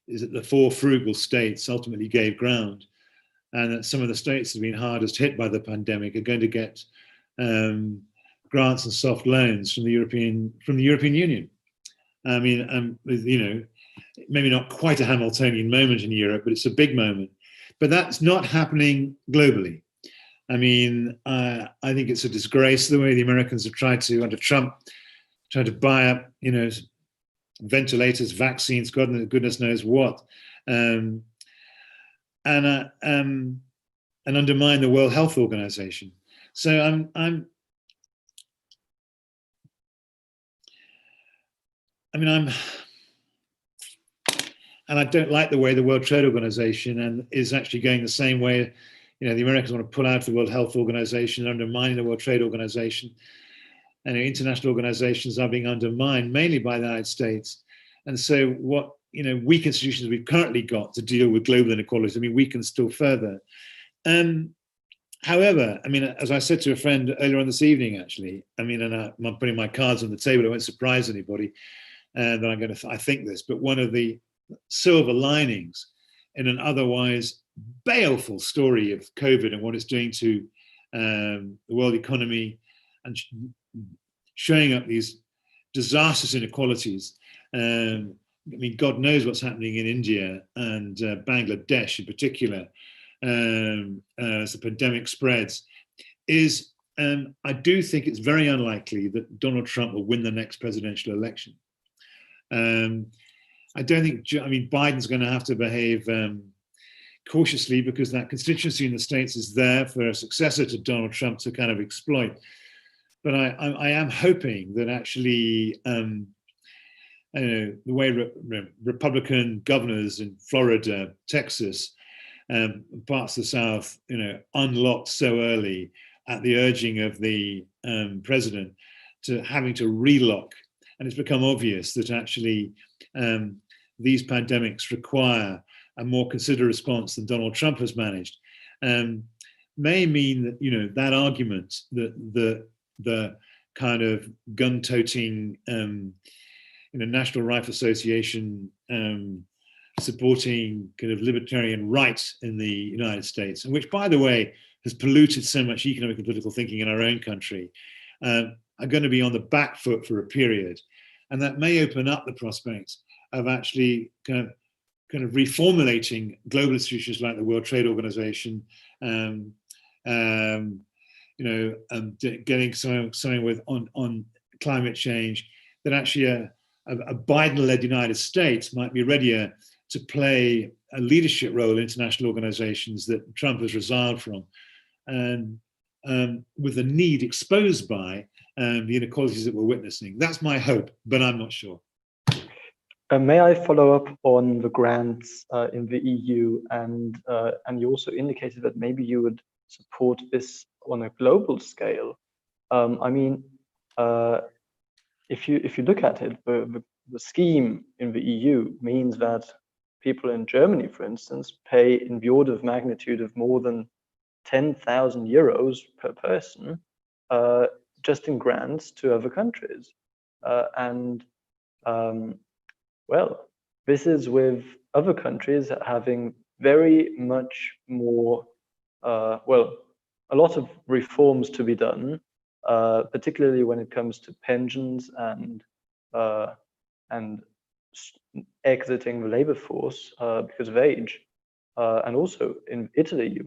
is that the four frugal states ultimately gave ground, and that some of the states that have been hardest hit by the pandemic are going to get grants and soft loans from the European Union. I mean, maybe not quite a Hamiltonian moment in Europe, but it's a big moment. But that's not happening globally. I mean, I think it's a disgrace the way the Americans have tried to, under Trump, try to buy up, ventilators, vaccines, goodness knows what, and undermine the World Health Organization. So and I don't like the way the World Trade Organization is actually going the same way. The Americans want to pull out of the World Health Organization, undermining the World Trade Organization. And international organizations are being undermined mainly by the United States. And so what, weak institutions we've currently got to deal with global inequalities, weaken still further. However, as I said to a friend earlier on this evening, actually, and I'm putting my cards on the table, I won't surprise anybody, and I think this, but one of the silver linings in an otherwise
baleful story of COVID and what it's doing to the world economy, and showing up these disastrous inequalities. I mean, God knows what's happening in India and Bangladesh in particular as the pandemic spreads. I do think it's very unlikely that Donald Trump will win the next presidential election. I don't think, Biden's going to have to behave cautiously, because that constituency in the States is there for a successor to Donald Trump to kind of exploit. But I am hoping that actually, the way Republican governors in Florida, Texas, parts of the South, unlocked so early at the urging of the president, to having to relock. And it's become obvious that actually these pandemics require a more considered response than Donald Trump has managed. May mean that, that argument that the kind of gun-toting, National Rifle Association supporting kind of libertarian right in the United States, and which, by the way, has polluted so much economic and political thinking in our own country, are going to be on the back foot for a period. And that may open up the prospect of actually kind of reformulating global institutions like the World Trade Organization, getting something with on climate change, that actually a Biden-led United States might be readier to play a leadership role in international organizations that Trump has resigned from, and with the need exposed by the inequalities that we're witnessing. That's my hope, but I'm not sure.
May I follow up on the grants in the EU, and you also indicated that maybe you would support this on a global scale. If you look at it, the scheme in the EU means that people in Germany, for instance, pay in the order of magnitude of more than 10,000 euros per person just in grants to other countries. Well, this is with other countries having very much more, a lot of reforms to be done, particularly when it comes to pensions and exiting the labor force because of age. And also in Italy,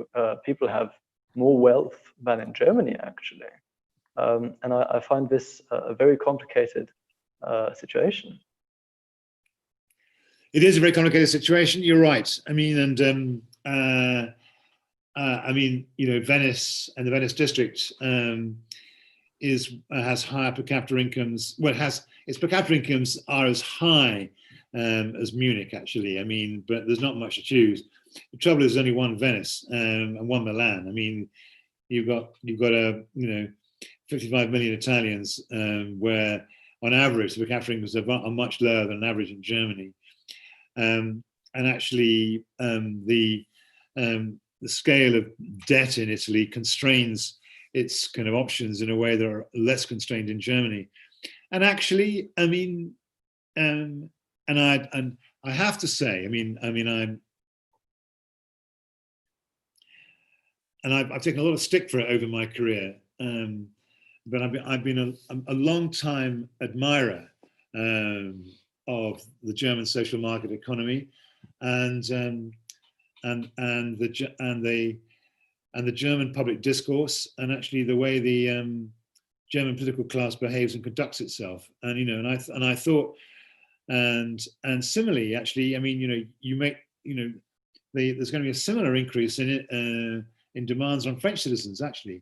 people have more wealth than in Germany, actually. And I find this a very complicated situation.
It is a very complicated situation. You're right. Venice and the Venice district has higher per capita incomes. Well, its per capita incomes are as high as Munich, actually. But there's not much to choose. The trouble is, only one Venice and one Milan. You've got 55 million Italians, where on average the per capita incomes are much lower than an average in Germany. And actually, the scale of debt in Italy constrains its kind of options in a way that are less constrained in Germany. And actually, I have to say, I've taken a lot of stick for it over my career, but I've been a long time admirer of the German social market economy, and the German public discourse, and actually the way the German political class behaves and conducts itself. And I thought, and similarly, actually, there's going to be a similar increase in it in demands on French citizens, actually,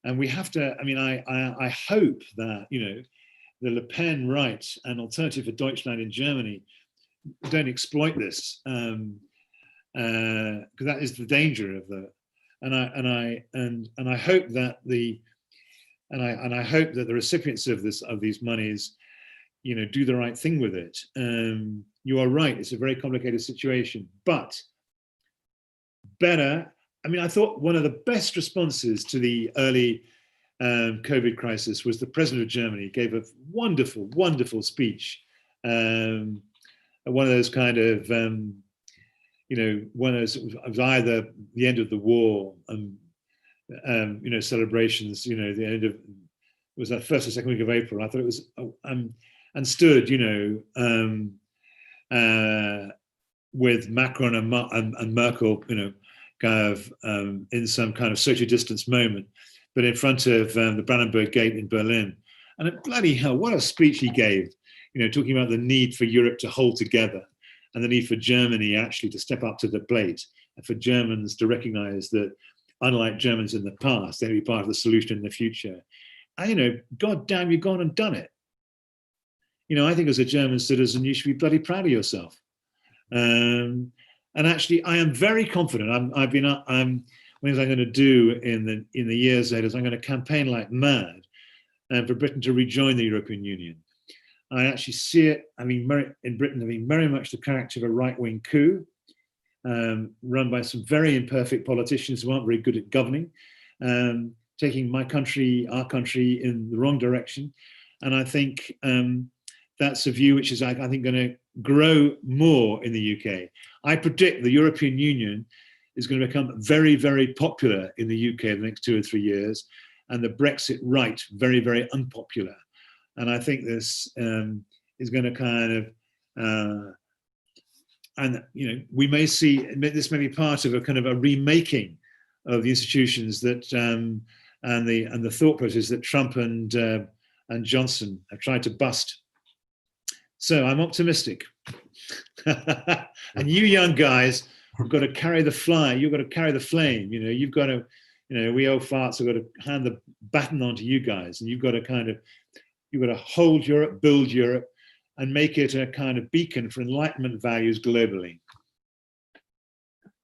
and we have to. I hope that the Le Pen right and Alternative for Deutschland in Germany don't exploit this, because that is the danger of the. And I hope that the recipients of these monies, do the right thing with it. You are right; it's a very complicated situation, but better. I thought one of the best responses to the early COVID crisis was the president of Germany gave a wonderful, wonderful speech. One of those kind of
when it was either the end of the war and celebrations, the end of, it was that first or second week of April. I thought it was, and stood, with Macron and Merkel, kind of in some kind of social distance moment, but in front of the Brandenburg Gate in Berlin. And bloody hell, what a speech he gave, talking about the need for Europe to hold together and the need for Germany actually to step up to the plate, and for Germans to recognize that, unlike Germans in the past, they'll be part of the solution in the future. And, God damn, you've gone and done it. I think as a German citizen, you should be bloody proud of yourself. And actually, I am very confident. What I'm going to do in the years ahead is I'm going to campaign like mad for Britain to rejoin the European Union. I actually see it, in Britain, having very much the character of a right-wing coup, run by some very imperfect politicians who aren't very good at governing, taking our country in the wrong direction. And I think that's a view which is, I think, going to grow more in the UK. I predict the European Union is going to become very, very popular in the UK in the next 2 or 3 years, and the Brexit right very, very unpopular. And I think this is going to kind of, we may see, this may be part of a kind of a remaking of the institutions that and the thought process that Trump and Johnson have tried to bust. So I'm optimistic. And you young guys have got to carry the flame. You've got to carry the flame. You've got to, we old farts have got to hand the baton on to you guys, and you've got to hold Europe, build Europe, and make it a kind of beacon for Enlightenment values globally.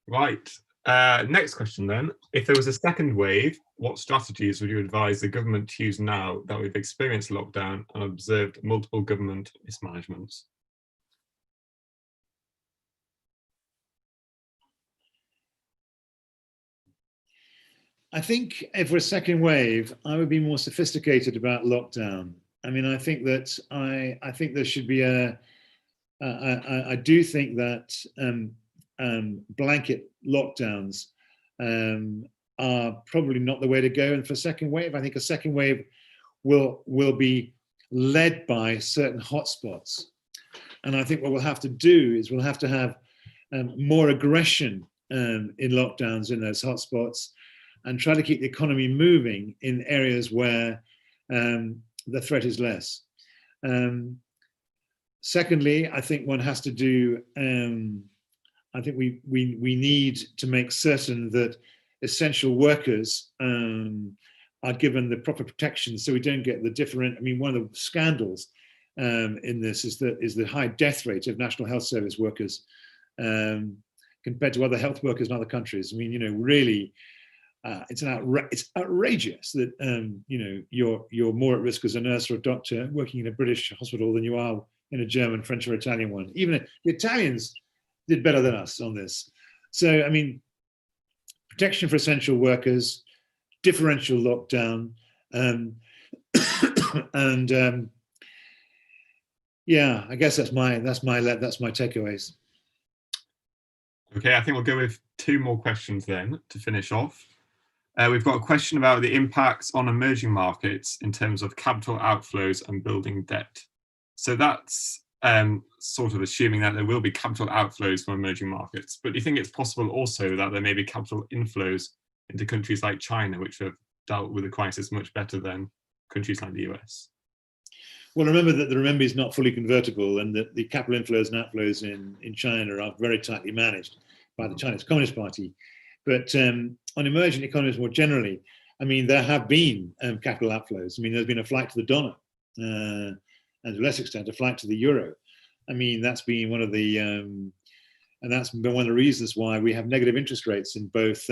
Right. Next question then. If there was a second wave, what strategies would you advise the government to use now that we've experienced lockdown and observed multiple government mismanagements?
I think if we're a second wave, I would be more sophisticated about lockdown. I think that I think there should be I do think that blanket lockdowns are probably not the way to go. And for a second wave, I think a second wave will be led by certain hotspots. And I think what we'll have to do is we'll have to have more aggression in lockdowns in those hotspots, and try to keep the economy moving in areas where the threat is less. Secondly, I think one has to do, I think we need to make certain that essential workers are given the proper protection, so we don't get the different, one of the scandals in this is the high death rate of National Health Service workers compared to other health workers in other countries. Really, it's outrageous that you're more at risk as a nurse or a doctor working in a British hospital than you are in a German, French, or Italian one. Even the Italians did better than us on this. So protection for essential workers, differential lockdown, and yeah, I guess that's my takeaways.
Okay, I think we'll go with 2 more questions then to finish off. We've got a question about the impacts on emerging markets in terms of capital outflows and building debt. So that's sort of assuming that there will be capital outflows from emerging markets. But do you think it's possible also that there may be capital inflows into countries like China, which have dealt with the crisis much better than countries like the US?
Well, remember that the renminbi is not fully convertible, and that the capital inflows and outflows in China are very tightly managed by the Chinese Communist Party. But on emerging economies more generally, there have been capital outflows. There's been a flight to the dollar, and to a less extent, a flight to the euro. That's been one of the, and that's been one of the reasons why we have negative interest rates in both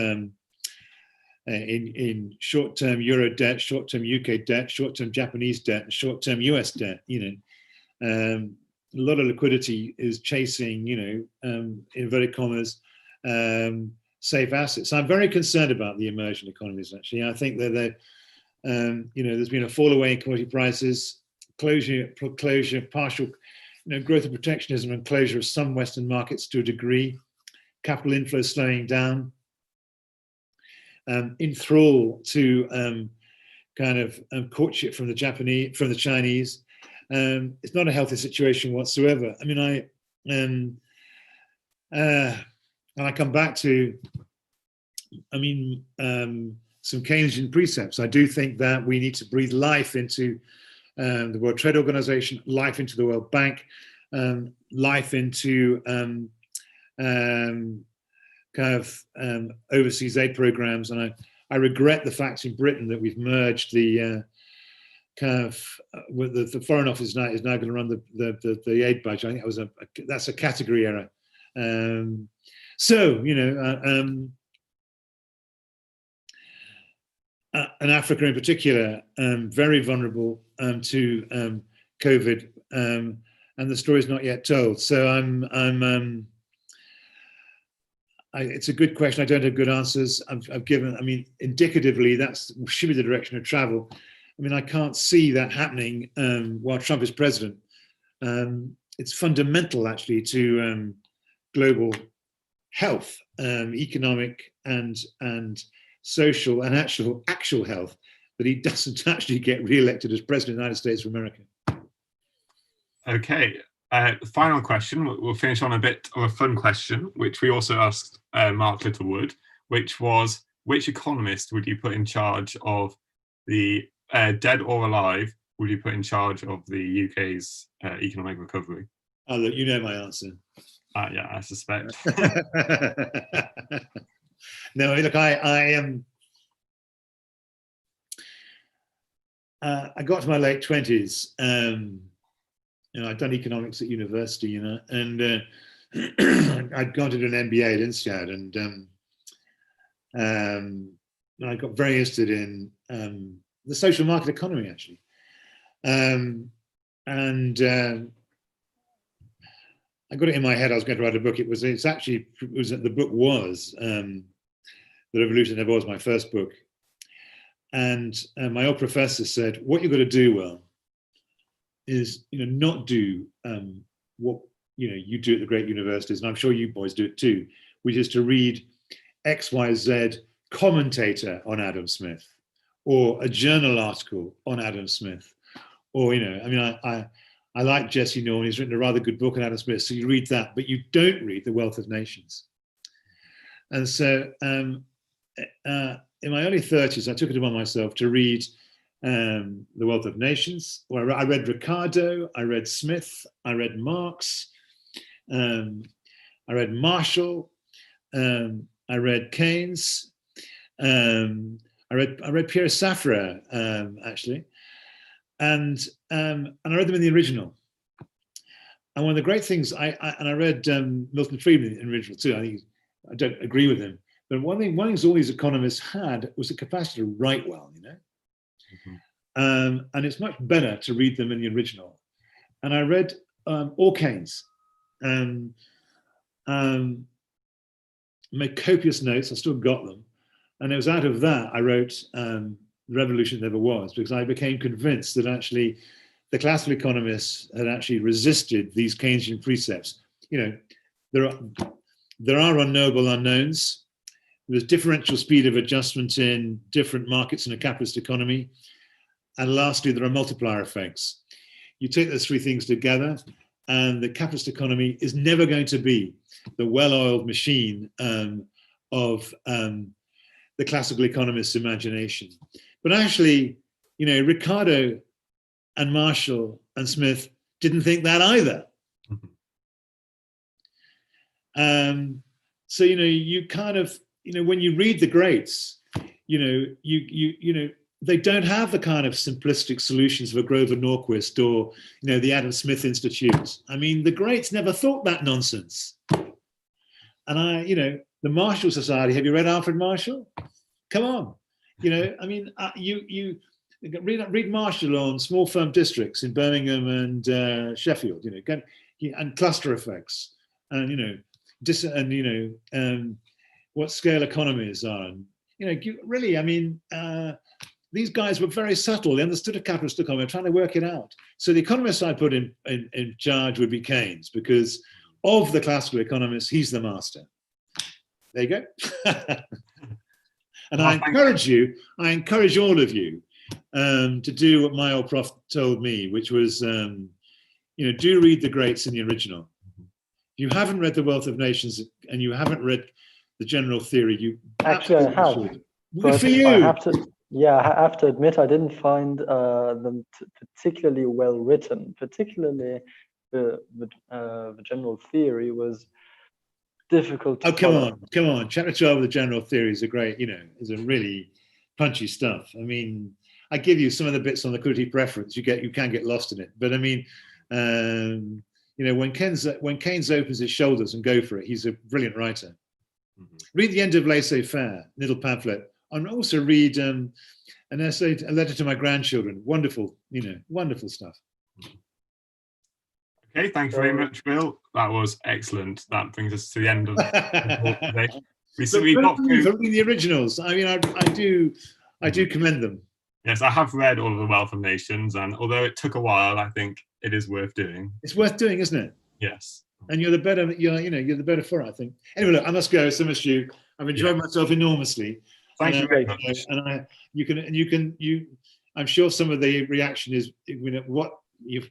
in short-term euro debt, short-term UK debt, short-term Japanese debt, and short-term US debt. A lot of liquidity is chasing, inverted commas, safe assets. I'm very concerned about the emerging economies. Actually, I think that there's been a fall away in commodity prices, closure, partial, growth of protectionism, and closure of some Western markets to a degree.
capital inflow slowing down, in thrall to courtship from the Chinese. It's not a healthy situation whatsoever. I mean, and I come back to, some Keynesian precepts. I do think that we need to breathe life into the World Trade Organization, life into the World Bank, life into overseas aid programs. And I regret the fact in Britain that we've merged the the Foreign Office is now going to run the aid budget. I think that's a category error. And Africa in particular, very vulnerable to COVID, and the story is not yet told. So it's a good question. I don't have good answers. I've given. I mean, indicatively, that should be the direction of travel. I mean, I can't see that happening while Trump is president. It's fundamental, actually, to global health, economic and social and actual health, that he doesn't actually get re-elected as president of the United States of America.
Okay, final question. We'll finish on a bit of a fun question, which we also asked Mark Littlewood, which was, which economist would you put in charge of the dead or alive, would you put in charge of the UK's economic recovery?
Oh, look, you know my answer.
Yeah, I suspect.
No, look, I got to my late 20s. I'd done economics at university, and I'd gone to do an MBA at INSEAD, and I got very interested in the social market economy, actually. I got it in my head I was going to write a book. The book was The Revolution Never Was, my first book. And my old professor said, what you've got to do, well, is not do what you do at the great universities, and I'm sure you boys do it too, which is to read XYZ commentator on Adam Smith, or a journal article on Adam Smith, or I like Jesse Norman. He's written a rather good book on Adam Smith, so you read that, but you don't read The Wealth of Nations. And so in my early 30s, I took it upon myself to read The Wealth of Nations, where I read Ricardo, I read Smith, I read Marx, I read Marshall, I read Keynes, I read Pierre Safra, actually, and I read them in the original. And one of the great things, I read Milton Friedman in the original too. I don't agree with him, but one thing all these economists had was the capacity to write well, Mm-hmm. And it's much better to read them in the original. And I read all Keynes, made copious notes. I still got them, and it was out of that I wrote The Revolution Never Was, because I became convinced that actually the classical economists had actually resisted these Keynesian precepts. There are unknowable unknowns. There's differential speed of adjustment in different markets in a capitalist economy. And lastly, there are multiplier effects. You take those three things together, and the capitalist economy is never going to be the well-oiled machine of the classical economist's imagination. But actually, Ricardo and Marshall and Smith didn't think that either. So you kind of, when you read the greats, they don't have the kind of simplistic solutions of a Grover Norquist or the Adam Smith Institute. I mean, the greats never thought that nonsense. And the Marshall Society. Have you read Alfred Marshall? Come on, you read Marshall on small firm districts in Birmingham and Sheffield. And cluster effects, and what scale economies are. And, these guys were very subtle. They understood a capitalist economy, trying to work it out. So the economists I put in charge would be Keynes, because of the classical economists, he's the master.
There you go. And I encourage all of you to do what my old prof told me, which was, do read the greats in the original. If you haven't read The Wealth of Nations and you haven't read the general theory, you
actually I have.
should.
But
for you.
I have to admit I didn't find them particularly well written. Particularly the general theory was difficult to follow.
Come on. Chapter 12 of the general theory is a great, is a really punchy stuff. I mean, I give you some of the bits on liquidity preference. You can get lost in it. But I mean, when Keynes opens his shoulders and go for it, he's a brilliant writer. Mm-hmm. Read The End of Laissez-Faire, little pamphlet, and also read an essay, A Letter to My Grandchildren. Wonderful, wonderful stuff.
Okay, thank you very much, Bill. That was excellent. That brings us to the end of the today. We got through
reading the originals. I mean, I do commend them.
Yes, I have read all of The Wealth of Nations, and although it took a while, I think it is worth doing.
It's worth doing, isn't it?
Yes.
And you're the better for it, I think. Anyway, look, I must go. So much you. I've enjoyed myself enormously.
Thank you very much.
And I'm sure some of the reaction is what you've.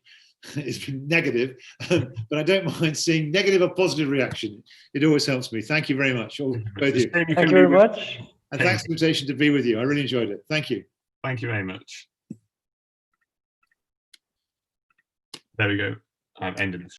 It's been negative, but I don't mind seeing negative or positive reaction. It always helps me. Thank you very much, both of you.
Thank you very much.
And thanks for the invitation to be with you. I really enjoyed it. Thank you.
Thank you very much. There we go. I've ended this.